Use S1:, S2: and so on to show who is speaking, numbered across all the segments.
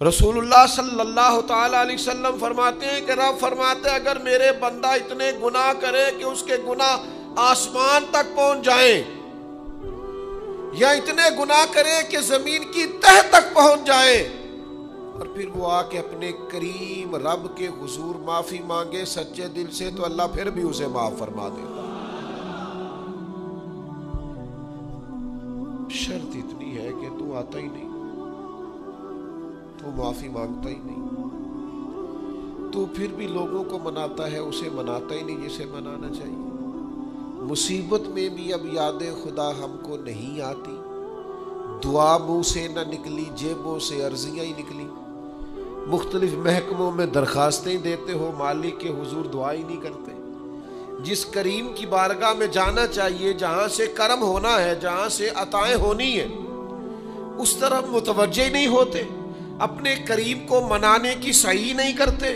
S1: رسول اللہ صلی اللہ تعالی علیہ وسلم فرماتے ہیں کہ رب فرماتے ہیں اگر میرے بندہ اتنے گناہ کرے کہ اس کے گناہ آسمان تک پہنچ جائیں، یا اتنے گناہ کرے کہ زمین کی تہ تک پہنچ جائے، اور پھر وہ آ کے اپنے کریم رب کے حضور معافی مانگے سچے دل سے، تو اللہ پھر بھی اسے معاف فرما دیتا۔ شرط اتنی ہے کہ تو آتا ہی نہیں، تو معافی مانگتا ہی نہیں، تو پھر بھی لوگوں کو مناتا ہے، اسے مناتا ہی نہیں جسے منانا چاہیے۔ مصیبت میں بھی اب یاد خدا ہم کو نہیں آتی، دعا منہ سے نہ نکلی، جیبوں سے عرضیاں ہی نکلی، مختلف محکموں میں درخواستیں دیتے ہو، مالک کے حضور دعا ہی نہیں کرتے۔ جس کریم کی بارگاہ میں جانا چاہیے، جہاں سے کرم ہونا ہے، جہاں سے عطائیں ہونی ہے، اس طرف متوجہ ہی نہیں ہوتے، اپنے کریم کو منانے کی سعی نہیں کرتے۔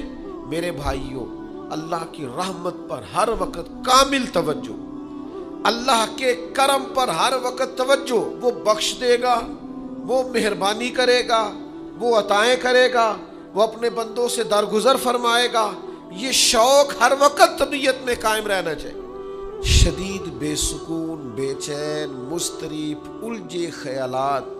S1: میرے بھائیوں، اللہ کی رحمت پر ہر وقت کامل توجہ، اللہ کے کرم پر ہر وقت توجہ، وہ بخش دے گا، وہ مہربانی کرے گا، وہ عطائیں کرے گا، وہ اپنے بندوں سے درگزر فرمائے گا، یہ شوق ہر وقت طبیعت میں قائم رہنا چاہیے۔ شدید بے سکون، بے چین، مضطرب، الجھے خیالات،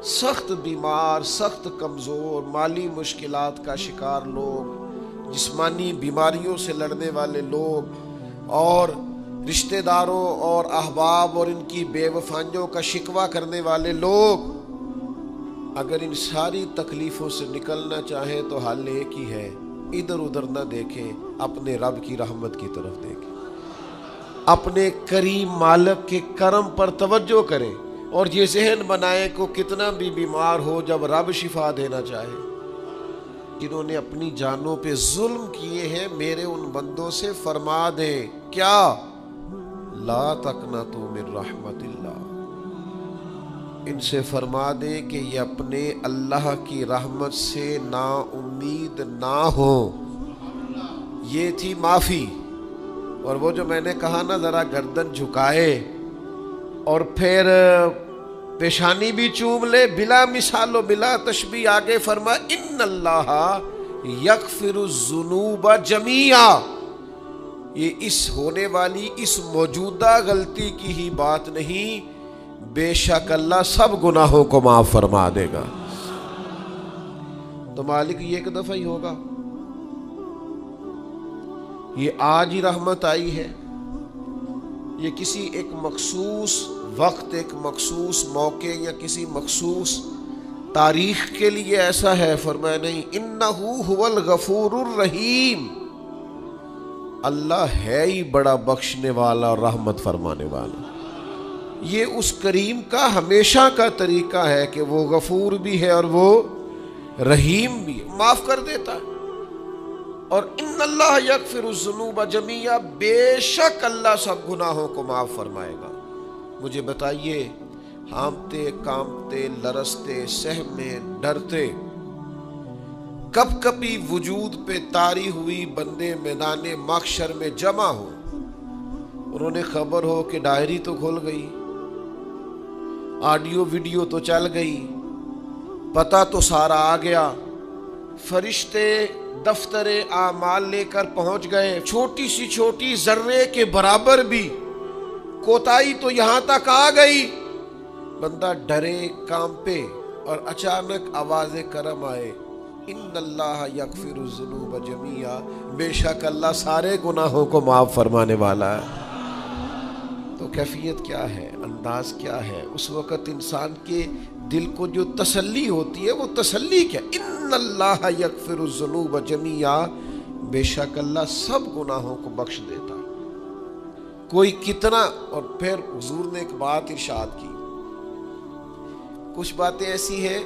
S1: سخت بیمار، سخت کمزور، مالی مشکلات کا شکار لوگ، جسمانی بیماریوں سے لڑنے والے لوگ، اور رشتہ داروں اور احباب اور ان کی بے وفائیوں کا شکوہ کرنے والے لوگ، اگر ان ساری تکلیفوں سے نکلنا چاہیں تو حل ایک ہی ہے، ادھر ادھر نہ دیکھیں، اپنے رب کی رحمت کی طرف دیکھیں، اپنے کریم مالک کے کرم پر توجہ کریں، اور یہ ذہن بنائیں کہ کتنا بھی بیمار ہو، جب رب شفا دینا چاہے۔ جنہوں نے اپنی جانوں پہ ظلم کیے ہیں، میرے ان بندوں سے فرما دیں کیا؟ لا تقنطوا من رحمت اللہ، ان سے فرما دیں کہ یہ اپنے اللہ کی رحمت سے نا امید نہ ہو۔ یہ تھی معافی۔ اور وہ جو میں نے کہا نا، ذرا گردن جھکائے اور پھر پیشانی بھی چوم لے، بلا مثال و بلا تشبیہ آگے فرما ان اللہ یغفر الذنوب جمیعا، یہ اس ہونے والی اس موجودہ غلطی کی ہی بات نہیں، بے شک اللہ سب گناہوں کو معاف فرما دے گا۔ تو مالک یہ ایک دفعہ ہی ہوگا، یہ آج ہی رحمت آئی ہے، یہ کسی ایک مخصوص وقت، ایک مخصوص موقع یا کسی مخصوص تاریخ کے لیے ایسا ہے؟ فرمایا نہیں، انہو هو الغفور الرحیم، اللہ ہے ہی بڑا بخشنے والا اور رحمت فرمانے والا۔ یہ اس کریم کا ہمیشہ کا طریقہ ہے کہ وہ غفور بھی ہے اور وہ رحیم بھی ہے، معاف کر دیتا ہے۔ اور ان اللہ یغفر الذنوب جمیعا، بے شک اللہ سب گناہوں کو معاف فرمائے گا۔ مجھے بتائیے، ہانپتے کانپتے لرزتے سہمے ڈرتے کب کبھی وجود پہ طاری ہوئی بندے میدان محشر میں جمع ہو، انہوں نے خبر ہو کہ ڈائری تو کھل گئی، آڈیو ویڈیو تو چل گئی، پتہ تو سارا آ گیا، فرشتے دفتر اعمال لے کر پہنچ گئے، چھوٹی سی چھوٹی ذرے کے برابر بھی کوتاہی تو یہاں تک آ گئی، بندہ ڈرے کانپے، اور اچانک آواز کرم آئے، ان اللہ یغفر الذنوب جمیعا، بے شک اللہ سارے گناہوں کو معاف فرمانے والا ہے۔ تو کیفیت کیا ہے، انداز کیا ہے؟ اس وقت انسان کے دل کو جو تسلی ہوتی ہے، وہ تسلی کیا؟ ان اللہ یغفر الذنوب جمیعا، بے شک اللہ سب گناہوں کو بخش دیتا۔ کوئی کتنا، اور پھر حضور نے ایک بات ارشاد کی، کچھ باتیں ایسی ہیں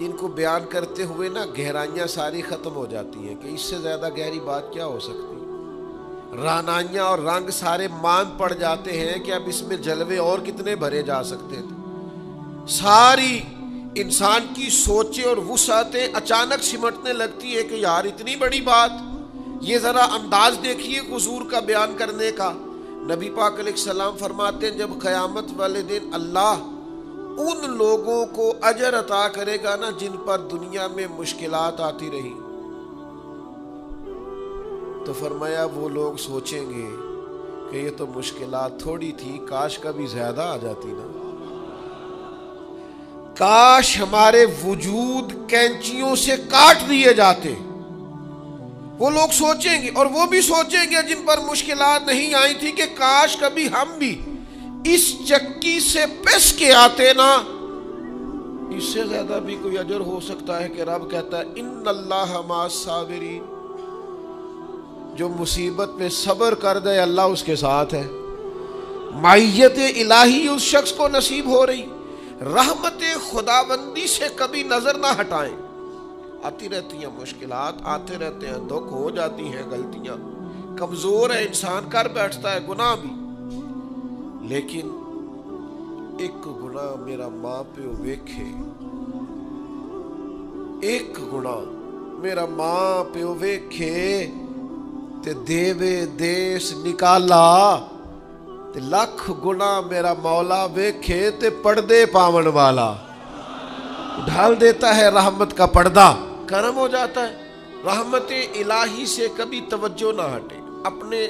S1: جن کو بیان کرتے ہوئے نا گہرائیاں ساری ختم ہو جاتی ہیں، کہ اس سے زیادہ گہری بات کیا ہو سکتی، رانائیاں اور رنگ سارے مان پڑ جاتے ہیں کہ اب اس میں جلوے اور کتنے بھرے جا سکتے تھے۔ ساری انسان کی سوچیں اور وسعتیں اچانک سمٹنے لگتی ہے کہ یار اتنی بڑی بات، یہ ذرا انداز دیکھیے حضور کا بیان کرنے کا۔ نبی پاک علیہ السلام فرماتے ہیں جب قیامت والے دن اللہ ان لوگوں کو اجر عطا کرے گا نا جن پر دنیا میں مشکلات آتی رہی. تو فرمایا وہ لوگ سوچیں گے کہ یہ تو مشکلات تھوڑی تھی، کاش کبھی زیادہ آ جاتی نا، کاش ہمارے وجود کینچیوں سے کاٹ دیے جاتے. وہ لوگ سوچیں گے، اور وہ بھی سوچیں گے جن پر مشکلات نہیں آئی تھی کہ کاش کبھی ہم بھی اس چکی سے پس کے آتے نا. اس سے زیادہ بھی کوئی اجر ہو سکتا ہے کہ رب کہتا ہے ان اللہ مع الصابرین، جو مصیبت میں صبر کر دے اللہ اس کے ساتھ ہے. معیت الہی اس شخص کو نصیب ہو رہی. رحمت خداوندی سے کبھی نظر نہ ہٹائیں. آتی رہتی ہیں مشکلات، آتے رہتے ہیں دکھ، ہو جاتی ہیں غلطیاں، کمزور ہے انسان، کر بیٹھتا ہے گناہ بھی، لیکن ایک گناہ میرا ماں پیو ویکھے، ایک گناہ میرا ماں پیو ویکھے تے دیوے دیس نکالا، تے لکھ گناہ میرا مولا ویکھے تے پردے پاون والا. ڈھال دیتا ہے رحمت کا پردہ، کرم ہو جاتا ہے. رحمت الہی سے کبھی توجہ نہ ہٹے. اپنے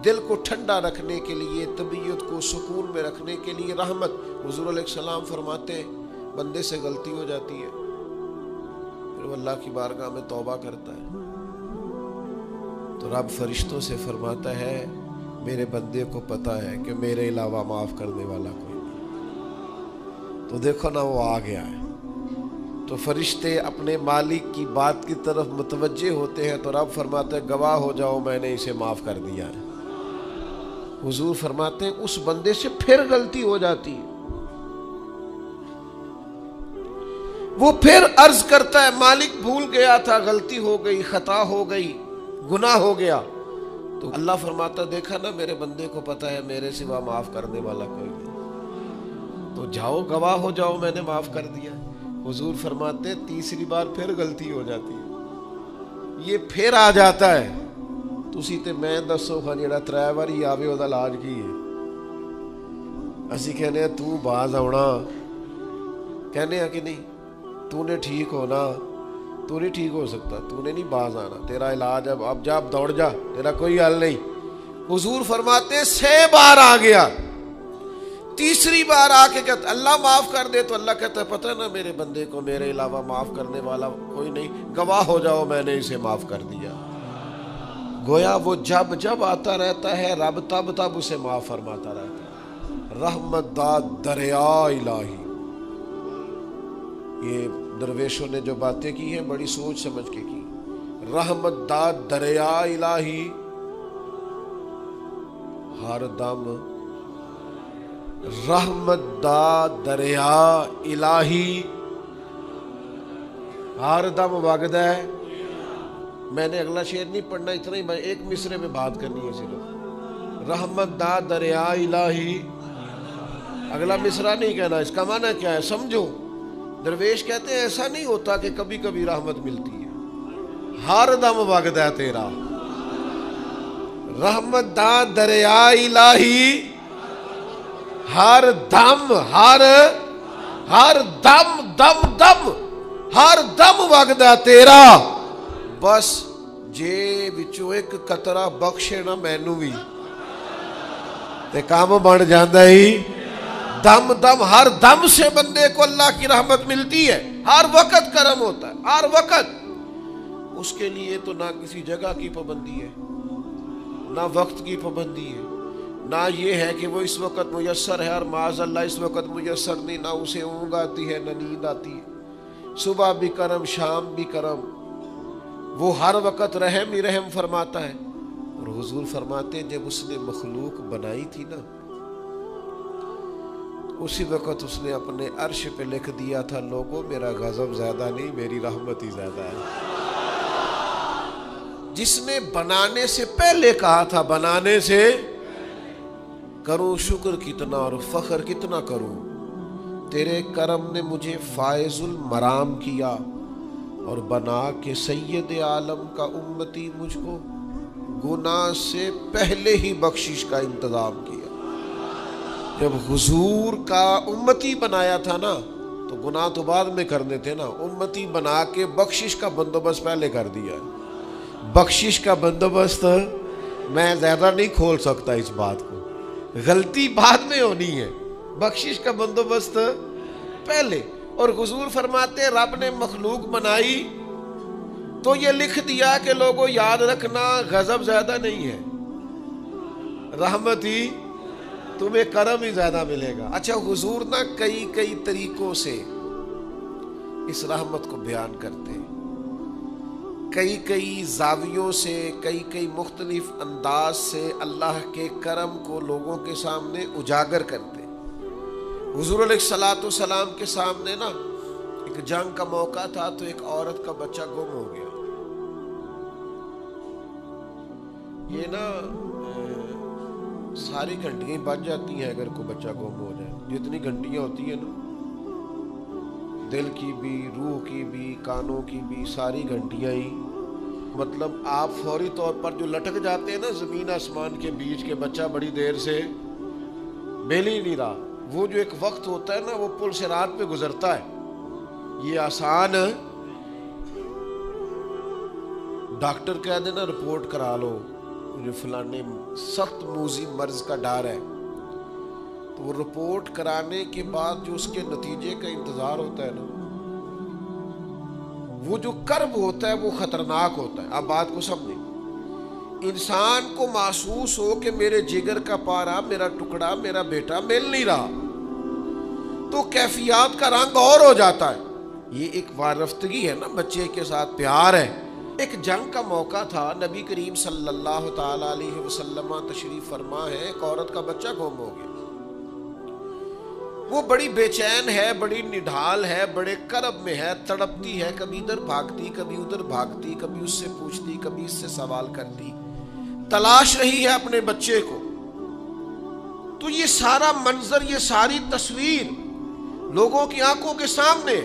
S1: دل کو ٹھنڈا رکھنے کے لیے، طبیعت کو سکون میں رکھنے کے لیے رحمت. حضور علیہ السلام فرماتے بندے سے غلطی ہو جاتی ہے، پھر وہ اللہ کی بارگاہ میں توبہ کرتا ہے تو رب فرشتوں سے فرماتا ہے میرے بندے کو پتا ہے کہ میرے علاوہ معاف کرنے والا کوئی نہیں. تو دیکھو نا وہ آ گیا ہے. تو فرشتے اپنے مالک کی بات کی طرف متوجہ ہوتے ہیں تو رب فرماتے ہیں گواہ ہو جاؤ میں نے اسے معاف کر دیا ہے. حضور فرماتے ہیں اس بندے سے پھر غلطی ہو جاتی ہے، وہ پھر عرض کرتا ہے مالک بھول گیا تھا، غلطی ہو گئی، خطا ہو گئی، گناہ ہو گیا. تو اللہ فرماتا دیکھا نا میرے بندے کو پتا ہے میرے سوا معاف کرنے والا کوئی نہیں، تو جاؤ گواہ ہو جاؤ میں نے معاف کر دیا. حضور فرماتے تیسری بار پھر غلطی ہو جاتی ہے، یہ پھر آ جاتا ہے. تسی تے میں دسو خان جڑا 3 واری آوے او دا علاج کی ہے؟ اسی کہنے ہیں تو باز آنا، کہنے ہیں کہ نہیں تو نے ٹھیک ہونا، تو نہیں ٹھیک ہو سکتا، تو نے نہیں باز آنا، تیرا علاج اب جا، اب دوڑ جا، تیرا کوئی حل نہیں. حضور فرماتے 6 بار آ گیا، تیسری بار آ کے کہتا اللہ معاف کر دے، تو اللہ کہتا ہے پتہ نا میرے بندے کو میرے علاوہ معاف کرنے والا کوئی نہیں، گواہ ہو جاؤ میں نے اسے معاف کر دیا. گویا وہ جب جب آتا رہتا ہے رب تب تب اسے معاف فرماتا رہتا ہے. رحمت داد دریا الہی. یہ درویشوں نے جو باتیں کی ہیں بڑی سوچ سمجھ کے کی. رحمت داد دریا الہی ہر دم، رحمت دا دریا الہی ہر دم وگدا ہے. میں نے اگلا شعر نہیں پڑھنا، اتنا ہی میں ایک مصرے میں بات کرنی ہے صرف. رحمت دا دریا الہی، اگلا مصرع نہیں کہنا. اس کا معنی کیا ہے سمجھو. درویش کہتے ہیں ایسا نہیں ہوتا کہ کبھی کبھی رحمت ملتی ہے، ہر دم وگدا ہے تیرا. رحمت دا دریا الہی ہر دم، ہر دم دم دم ہر دم وگدا تیرا. بس جے وچوں ایک قطرہ بخشے نا مینوں بھی تے کام بن جاندا ہی. دم دم ہر دم سے بندے کو اللہ کی رحمت ملتی ہے. ہر وقت کرم ہوتا ہے، ہر وقت. اس کے لیے تو نہ کسی جگہ کی پابندی ہے، نہ وقت کی پابندی ہے، نہ یہ ہے کہ وہ اس وقت میسر ہے اور معاذ اللہ اس وقت میسر نہیں. نہ اسے اونگ آتی ہے نہ نیند آتی ہے. صبح بھی کرم شام بھی کرم. وہ ہر وقت رحم ہی رحم فرماتا ہے. اور حضور فرماتے ہیں جب اس نے مخلوق بنائی تھی نا اسی وقت اس نے اپنے عرش پہ لکھ دیا تھا لوگوں میرا غضب زیادہ نہیں میری رحمت ہی زیادہ ہے. جس نے بنانے سے پہلے کہا تھا بنانے سے کروں شکر کتنا اور فخر کتنا کروں، تیرے کرم نے مجھے فائز المرام کیا اور بنا کے سید عالم کا امتی مجھ کو گناہ سے پہلے ہی بخشش کا انتظام کیا. جب حضور کا امتی بنایا تھا نا تو گناہ تو بعد میں کرنے تھے نا، امتی بنا کے بخشش کا بندوبست پہلے کر دیا ہے۔ بخشش کا بندوبست میں زیادہ نہیں کھول سکتا اس بات کو، غلطی بعد میں ہونی ہے، بخشش کا بندوبست پہلے۔ اور حضور فرماتے ہیں رب نے مخلوق بنائی تو یہ لکھ دیا کہ لوگوں یاد رکھنا غضب زیادہ نہیں ہے، رحمت ہی تمہیں کرم ہی زیادہ ملے گا۔ اچھا حضور نا کئی طریقوں سے اس رحمت کو بیان کرتے ہیں، کئی زاویوں سے، کئی مختلف انداز سے اللہ کے کرم کو لوگوں کے سامنے اجاگر کرتے ہیں۔ حضور علیہ الصلوۃ والسلام کے سامنے نا ایک جنگ کا موقع تھا تو ایک عورت کا بچہ گم ہو گیا۔ یہ نا ساری گھنٹیاں بج جاتی ہیں اگر کوئی بچہ گم ہو جائے، جتنی گھنٹیاں ہوتی ہیں نا، دل کی بھی، روح کی بھی، کانوں کی بھی، ساری گھنٹیاں ہی، مطلب آپ فوری طور پر جو لٹک جاتے ہیں نا زمین آسمان کے بیچ کے، بچہ بڑی دیر سے مل ہی نہیں رہا، وہ جو ایک وقت ہوتا ہے نا وہ پل صراط پہ گزرتا ہے، یہ آسان ڈاکٹر کہہ دینا رپورٹ کرا لو مجھے فلانے سخت موذی مرض کا ڈر ہے، تو وہ رپورٹ کرانے کے بعد جو اس کے نتیجے کا انتظار ہوتا ہے نا، وہ جو کرب ہوتا ہے وہ خطرناک ہوتا ہے۔ آپ بات کو سمجھیں، انسان کو محسوس ہو کہ میرے جگر کا پارا، میرا ٹکڑا، میرا بیٹا مل نہیں رہا، تو کیفیات کا رنگ اور ہو جاتا ہے۔ یہ ایک وارفتگی ہے نا، بچے کے ساتھ پیار ہے۔ ایک جنگ کا موقع تھا، نبی کریم صلی اللہ تعالی علیہ وسلم تشریف فرما ہے، ایک عورت کا بچہ گم ہو گیا، وہ بڑی بے چین ہے، بڑی نڈھال ہے، بڑے کرب میں ہے، تڑپتی ہے، کبھی ادھر بھاگتی، کبھی ادھر بھاگتی، کبھی اس سے پوچھتی، کبھی اس سے سوال کرتی، تلاش رہی ہے اپنے بچے کو۔ تو یہ سارا منظر، یہ ساری تصویر لوگوں کی آنکھوں کے سامنے،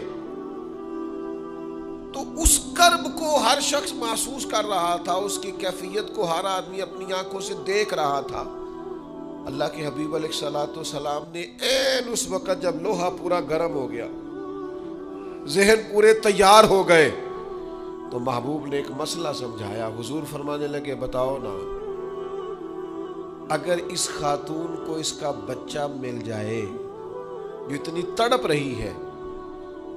S1: تو اس کرب کو ہر شخص محسوس کر رہا تھا، اس کی کیفیت کو ہر آدمی اپنی آنکھوں سے دیکھ رہا تھا۔ اللہ کے حبیب علیہ الصلوۃ والسلام نے عین اس وقت جب لوہا پورا گرم ہو گیا، ذہن پورے تیار ہو گئے، تو محبوب نے ایک مسئلہ سمجھایا۔ حضور فرمانے لگے بتاؤ نا، اگر اس خاتون کو اس کا بچہ مل جائے جو اتنی تڑپ رہی ہے،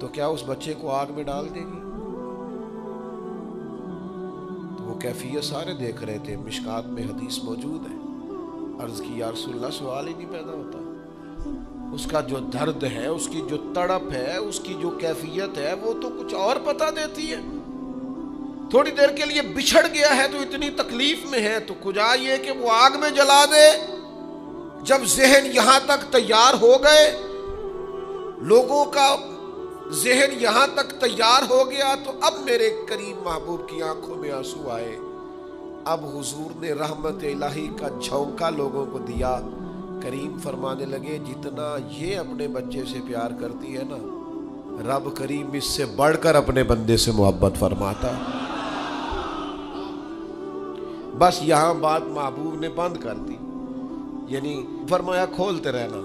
S1: تو کیا اس بچے کو آگ میں ڈال دے گی؟ تو وہ کیفیت سارے دیکھ رہے تھے، مشکات میں حدیث موجود ہے۔ عرض کی یا رسول اللہ، سوال ہی نہیں پیدا ہوتا، اس کا جو درد ہے، اس کی جو تڑپ ہے، اس کی جو کیفیت ہے، وہ تو کچھ اور پتہ دیتی ہے۔ تھوڑی دیر کے لیے بچھڑ گیا ہے تو اتنی تکلیف میں ہے، تو کجا یہ کہ وہ آگ میں جلا دے۔ جب ذہن یہاں تک تیار ہو گئے، لوگوں کا ذہن یہاں تک تیار ہو گیا، تو اب میرے کریم محبوب کی آنکھوں میں آنسو آئے۔ اب حضور نے رحمت الہی کا جھونکا لوگوں کو دیا۔ کریم فرمانے لگے جتنا یہ اپنے بچے سے پیار کرتی ہے نا، رب کریم اس سے بڑھ کر اپنے بندے سے محبت فرماتا ہے۔ بس یہاں بات محبوب نے بند کر دی، یعنی فرمایا کھولتے رہنا۔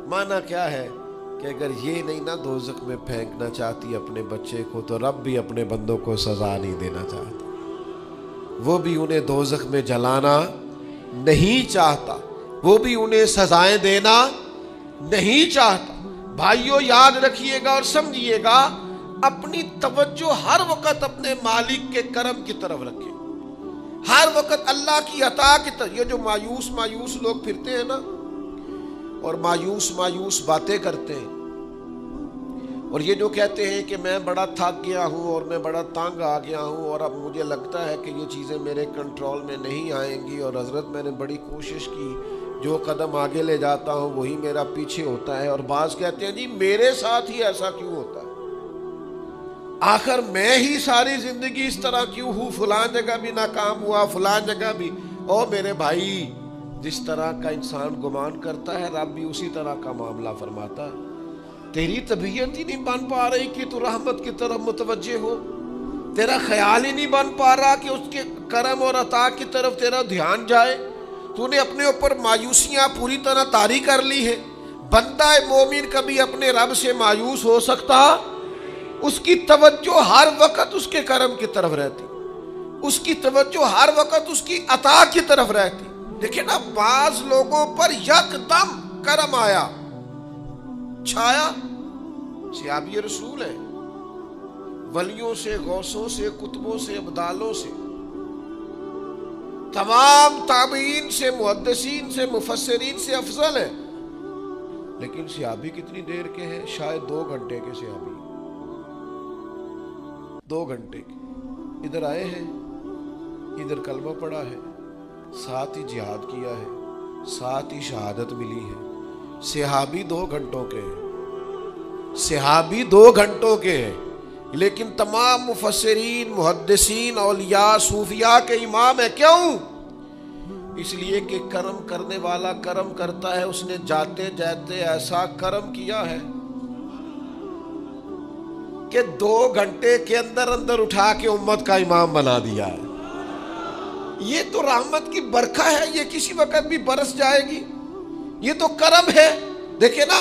S1: معنی کیا ہے کہ اگر یہ نہیں نا دوزخ میں پھینکنا چاہتی اپنے بچے کو، تو رب بھی اپنے بندوں کو سزا نہیں دینا چاہتا، وہ بھی انہیں دوزخ میں جلانا نہیں چاہتا، وہ بھی انہیں سزائیں دینا نہیں چاہتا۔ بھائیو یاد رکھیے گا اور سمجھیے گا، اپنی توجہ ہر وقت اپنے مالک کے کرم کی طرف رکھیں، ہر وقت اللہ کی عطا کی طرف۔ یہ جو مایوس لوگ پھرتے ہیں نا اور مایوس باتیں کرتے ہیں، اور یہ جو کہتے ہیں کہ میں بڑا تھک گیا ہوں اور میں بڑا تنگ آ گیا ہوں اور اب مجھے لگتا ہے کہ یہ چیزیں میرے کنٹرول میں نہیں آئیں گی، اور حضرت میں نے بڑی کوشش کی، جو قدم آگے لے جاتا ہوں وہی میرا پیچھے ہوتا ہے، اور بعض کہتے ہیں جی میرے ساتھ ہی ایسا کیوں ہوتا ہے، آخر میں ہی ساری زندگی اس طرح کیوں ہوں، فلان جگہ بھی ناکام ہوا، فلان جگہ بھی۔ او میرے بھائی، جس طرح کا انسان گمان کرتا ہے رب بھی اسی طرح کا معاملہ فرماتا ہے۔ تیری طبیعت ہی نہیں بن پا رہی کہ تو رحمت کی طرف متوجہ ہو، تیرا خیال ہی نہیں بن پا رہا کہ اس کے کرم اور عطا کی طرف تیرا دھیان جائے، تو نے اپنے اوپر مایوسیاں پوری طرح طاری کر لی ہے. بندہ مومن کبھی اپنے رب سے مایوس ہو سکتا؟ اس کی توجہ ہر وقت اس کے کرم کی طرف رہتی, اس کی توجہ ہر وقت اس کی عطا کی طرف رہتی. دیکھیں نا, بعض لوگوں پر یکدم کرم آیا, چھایا, صحابی رسول ہے, ولیوں سے, غوثوں سے, کتبوں سے, ابدالوں سے, تمام تابعین سے, محدثین سے, مفسرین سے افضل ہے. لیکن صحابی کتنی دیر کے ہیں؟ شاید 2 گھنٹے کے صحابی, 2 گھنٹے کے. ادھر آئے ہیں, ادھر کلمہ پڑھا ہے, ساتھ ہی جہاد کیا ہے, ساتھ ہی شہادت ملی ہے. صحابی 2 گھنٹوں کے ہیں, صحابی 2 گھنٹوں کے ہیں, لیکن تمام مفسرین, محدثین, اولیاء, صوفیاء کے امام ہے. کیوں؟ اس لیے کہ کرم کرنے والا کرم کرتا ہے. اس نے جاتے جاتے ایسا کرم کیا ہے کہ 2 گھنٹے کے اندر اندر اٹھا کے امت کا امام بنا دیا ہے. یہ تو رحمت کی برکھا ہے, یہ کسی وقت بھی برس جائے گی. یہ تو کرم ہے. دیکھیں نا,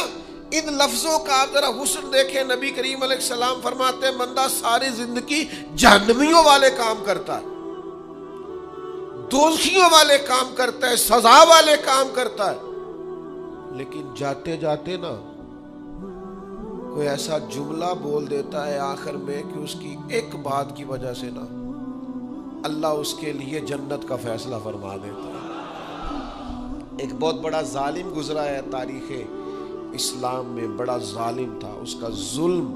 S1: ان لفظوں کا آپ ذرا حسن دیکھیں. نبی کریم علیہ السلام فرماتے ہیں بندہ ساری زندگی جہنمیوں والے کام کرتا ہے, دوزخیوں والے کام کرتا ہے, سزا والے کام کرتا ہے, لیکن جاتے جاتے نا کوئی ایسا جملہ بول دیتا ہے آخر میں کہ اس کی ایک بات کی وجہ سے نا اللہ اس کے لیے جنت کا فیصلہ فرما دیتا ہے. ایک بہت بڑا ظالم گزرا ہے تاریخ اسلام میں, بڑا ظالم تھا, اس کا ظلم